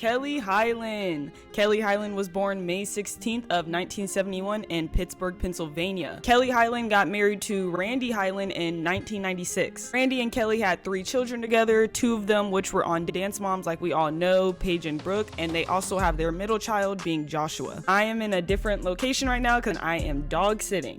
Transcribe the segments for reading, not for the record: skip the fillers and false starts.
Kelly Hyland. Kelly Hyland was born May 16th of 1971 in Pittsburgh, Pennsylvania. Kelly Hyland got married to Randy Hyland in 1996. Randy and Kelly had 3 children together, 2 of them which were on Dance Moms like we all know, Paige and Brooke, and they also have their middle child being Joshua. I am in a different location right now because I am dog sitting.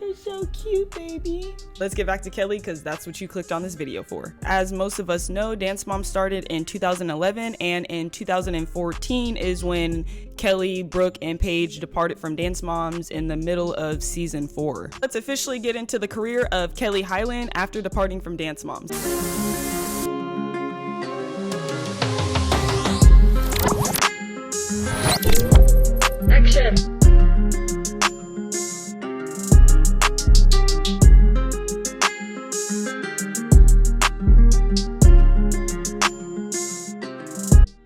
You're so cute, baby. Let's get back to Kelly because that's what you clicked on this video for. As most of us know, Dance Mom started in 2011, and in 2014 is when Kelly, Brooke, and Paige departed from Dance Moms in the middle of season 4. Let's officially get into the career of Kelly Hyland after departing from Dance Moms. Action!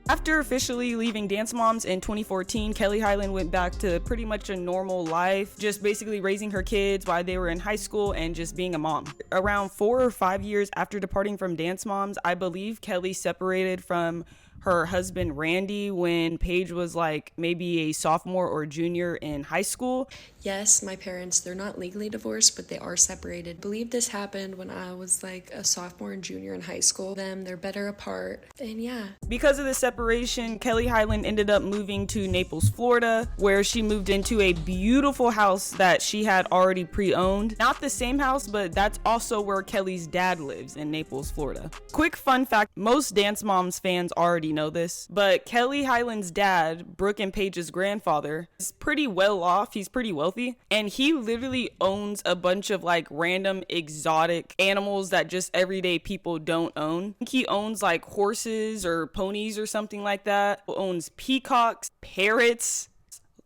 After officially leaving Dance Moms in 2014, Kelly Hyland went back to pretty much a normal life, just basically raising her kids while they were in high school and just being a mom. Around 4 or 5 years after departing from Dance Moms, I believe Kelly separated from her husband Randy when Paige was like maybe a sophomore or junior in high school. Yes, my parents, they're not legally divorced, but they are separated. I believe this happened when I was like a sophomore and junior in high school. They're better apart, and yeah. Because of the separation, Kelly Hyland ended up moving to Naples, Florida, where she moved into a beautiful house that she had already pre-owned. Not the same house, but that's also where Kelly's dad lives, in Naples, Florida. Quick fun fact, most Dance Moms fans already know this, but Kelly Hyland's dad, Brooke and Paige's grandfather, is pretty well off. He's pretty wealthy, and he literally owns a bunch of like random exotic animals that just everyday people don't own. I think he owns like horses or ponies or something like that. He owns peacocks, parrots,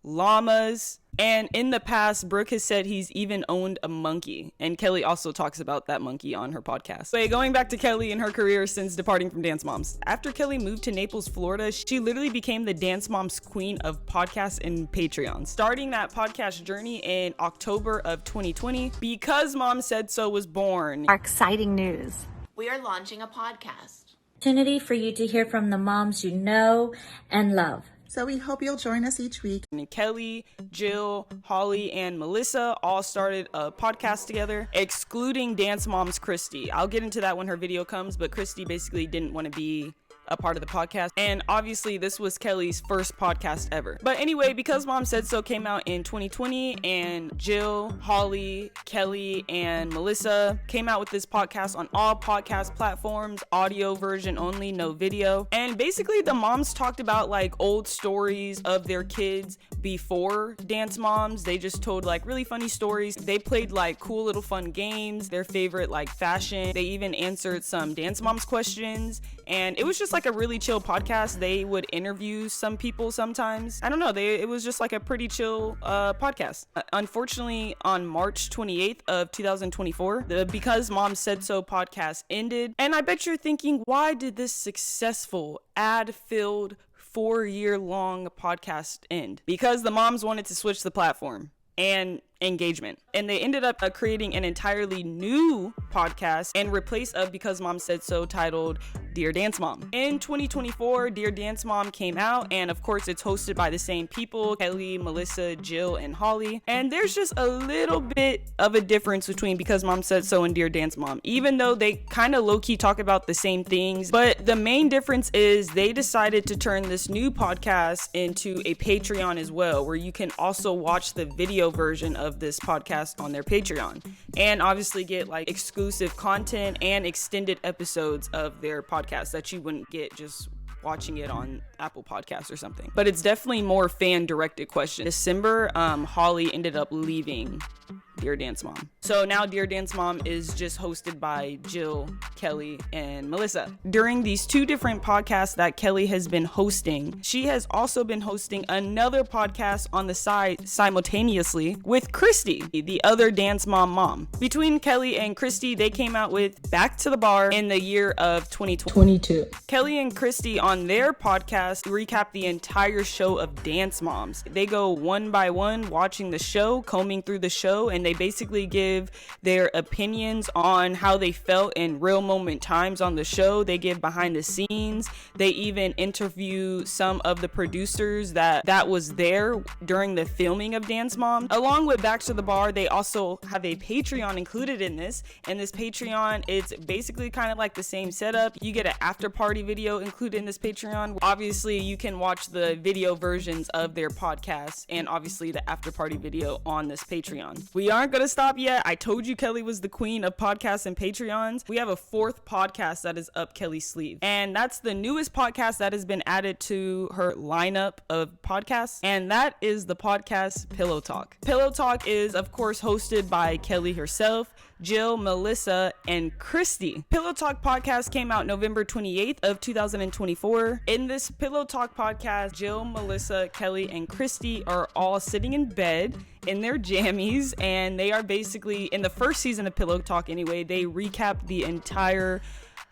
llamas, and in the past, Brooke has said he's even owned a monkey, and Kelly also talks about that monkey on her podcast. But going back to Kelly and her career since departing from Dance Moms. After Kelly moved to Naples, Florida, she literally became the Dance Moms queen of podcasts and Patreon, starting that podcast journey in October of 2020 because Mom Said So was born. Our exciting news. We are launching a podcast. Opportunity for you to hear from the moms you know and love. So we hope you'll join us each week. And Kelly, Jill, Holly, and Melissa all started a podcast together, excluding Dance Moms Christy. I'll get into that when her video comes, but Christy basically didn't want to be a part of the podcast, and obviously this was Kelly's first podcast ever. But anyway, because Mom Said So came out in 2020, and Jill, Holly, Kelly, and Melissa came out with this podcast on all podcast platforms, audio version only, no video. And basically the moms talked about like old stories of their kids before Dance Moms. They just told like really funny stories. They played like cool little fun games, their favorite like fashion. They even answered some Dance Moms questions, and it was just like a really chill podcast. They would interview some people sometimes. I don't know, it was just like a pretty chill podcast. Unfortunately, on March 28th of 2024, the Because Mom Said So podcast ended, and I bet you're thinking, why did this successful ad-filled 4-year-long podcast end? Because the moms wanted to switch the platform and engagement, and they ended up creating an entirely new podcast in replace of Because Mom Said So, titled Dear Dance Mom. In 2024, Dear Dance Mom came out, and of course it's hosted by the same people, Kelly, Melissa, Jill, and Holly. And there's just a little bit of a difference between Because Mom Said So and Dear Dance Mom, even though they kind of low-key talk about the same things. But the main difference is they decided to turn this new podcast into a Patreon as well, where you can also watch the video version of this podcast on their Patreon, and obviously get like exclusive content and extended episodes of their podcast that you wouldn't get just watching it on Apple Podcasts or something. But it's definitely more fan directed questions. December, Holly ended up leaving Dear Dance Mom. So now Dear Dance Mom is just hosted by Jill, Kelly, and Melissa. During these 2 different podcasts that Kelly has been hosting, she has also been hosting another podcast on the side simultaneously with Christy, the other Dance Mom. Between Kelly and Christy, they came out with Back to the Bar in the year of 2022. Kelly and Christy on their podcast recap the entire show of Dance Moms. They go one by one watching the show, combing through the show, and they They basically give their opinions on how they felt in real moment times on the show. They give behind the scenes. They even interview some of the producers that was there during the filming of Dance Moms. Along with Back to the Bar, they also have a Patreon included in this. And this Patreon, it's basically kind of like the same setup. You get an after party video included in this Patreon. Obviously, you can watch the video versions of their podcasts and obviously the after party video on this Patreon. We aren't gonna stop yet. I told you Kelly was the queen of podcasts and Patreons. We have a fourth podcast that is up Kelly's sleeve, and that's the newest podcast that has been added to her lineup of podcasts, and that is the podcast Pillow Talk. Pillow Talk is of course hosted by Kelly herself, Jill, Melissa, and Christy. Pillow Talk podcast came out November 28th of 2024. In this Pillow Talk podcast, Jill, Melissa, Kelly, and Christy are all sitting in bed in their jammies, and they are basically, in the first season of Pillow Talk anyway, they recap the entire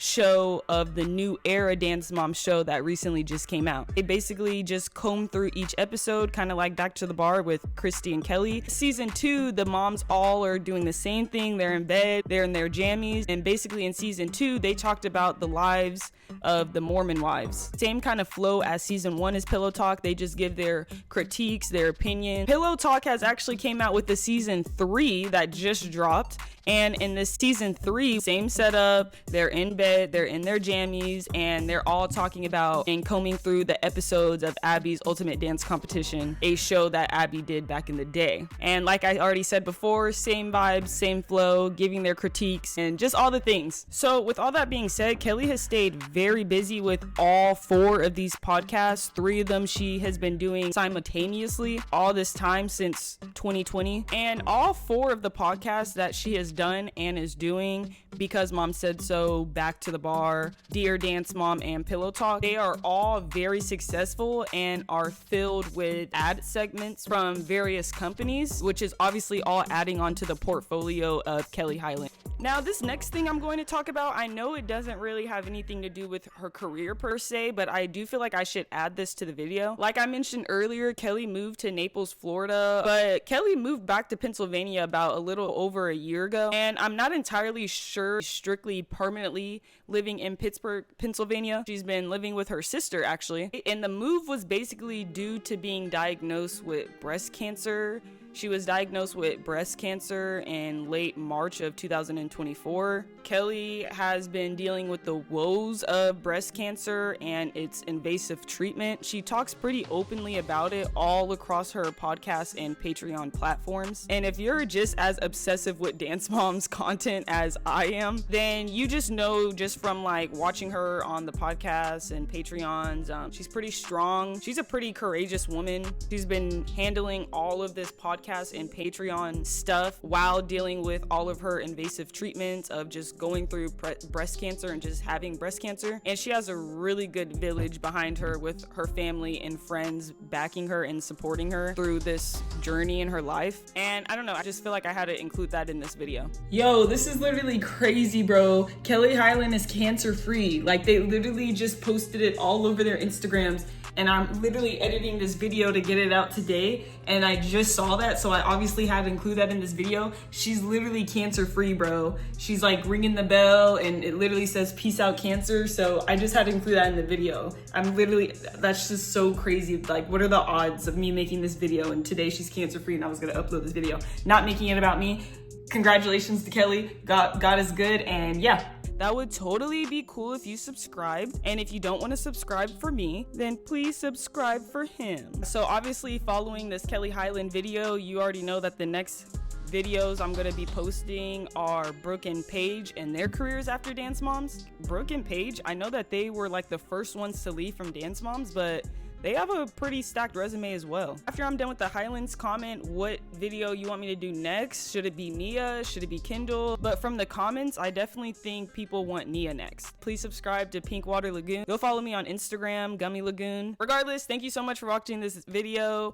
show of the new era Dance Mom show that recently just came out. They basically just comb through each episode, kind of like Back to the Bar with Christy and Kelly. Season 2, the moms all are doing the same thing. They're in bed, they're in their jammies, and basically in season 2 they talked about the lives of the Mormon wives. Same kind of flow as season 1 is Pillow Talk. They just give their critiques, their opinion. Pillow Talk has actually came out with the season 3 that just dropped, and in this season 3, same setup, they're in bed, they're in their jammies, and they're all talking about and combing through the episodes of Abby's Ultimate Dance Competition, a show that Abby did back in the day. And like I already said before, same vibes, same flow, giving their critiques, and just all the things. So with all that being said, Kelly has stayed very busy with all 4 of these podcasts. 3 of them she has been doing simultaneously all this time since 2020. And all 4 of the podcasts that she has done and is doing, Because Mom Said So, Back to the Bar, Dear Dance Mom, and Pillow Talk, they are all very successful and are filled with ad segments from various companies, which is obviously all adding onto the portfolio of Kelly Hyland. Now, this next thing I'm going to talk about, I know it doesn't really have anything to do with her career per se, but I do feel like I should add this to the video. Like I mentioned earlier, Kelly moved to Naples, Florida, but Kelly moved back to Pennsylvania about a little over a year ago, and I'm not entirely sure strictly permanently living in Pittsburgh, Pennsylvania. She's been living with her sister actually, and the move was basically due to being diagnosed with breast cancer. She was diagnosed with breast cancer in late March of 2024. Kelly has been dealing with the woes of breast cancer and its invasive treatment. She talks pretty openly about it all across her podcast and Patreon platforms. And if you're just as obsessive with Dance Mom's content as I am, then you just know just from like watching her on the podcast and Patreons, she's pretty strong. She's a pretty courageous woman. She's been handling all of this podcast and Patreon stuff while dealing with all of her invasive treatments of just going through breast cancer and just having breast cancer. And she has a really good village behind her with her family and friends backing her and supporting her through this journey in her life. And I don't know, I just feel like I had to include that in this video. Yo, this is literally crazy, bro. Kelly Hyland is cancer free. Like, they literally just posted it all over their Instagrams, and I'm literally editing this video to get it out today, and I just saw that, so I obviously had to include that in this video. She's literally cancer free, bro. She's like ringing the bell and it literally says peace out cancer, so I just had to include that in the video. I'm literally, that's just so crazy. Like, what are the odds of me making this video and today she's cancer free and I was gonna upload this video, not making it about me. Congratulations to Kelly. God is good, and yeah. That would totally be cool if you subscribed. And if you don't want to subscribe for me, then please subscribe for him. So obviously following this Kelly Hyland video, you already know that the next videos I'm going to be posting are Brooke and Paige and their careers after Dance Moms. Brooke and Paige, I know that they were like the first ones to leave from Dance Moms, but they have a pretty stacked resume as well. After I'm done with the Hylands, comment what video you want me to do next. Should it be Nia? Should it be Kendall? But from the comments, I definitely think people want Nia next. Please subscribe to Pink Water Lagoon. Go follow me on Instagram, Gummy Lagoon. Regardless, thank you so much for watching this video.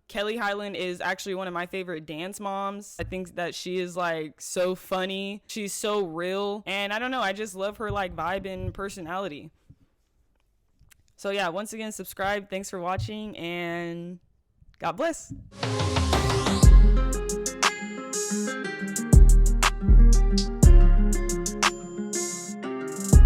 Kelly Hyland is actually one of my favorite dance moms. I think that she is like so funny. She's so real. And I don't know, I just love her like vibe and personality. So yeah, once again, subscribe. Thanks for watching and God bless.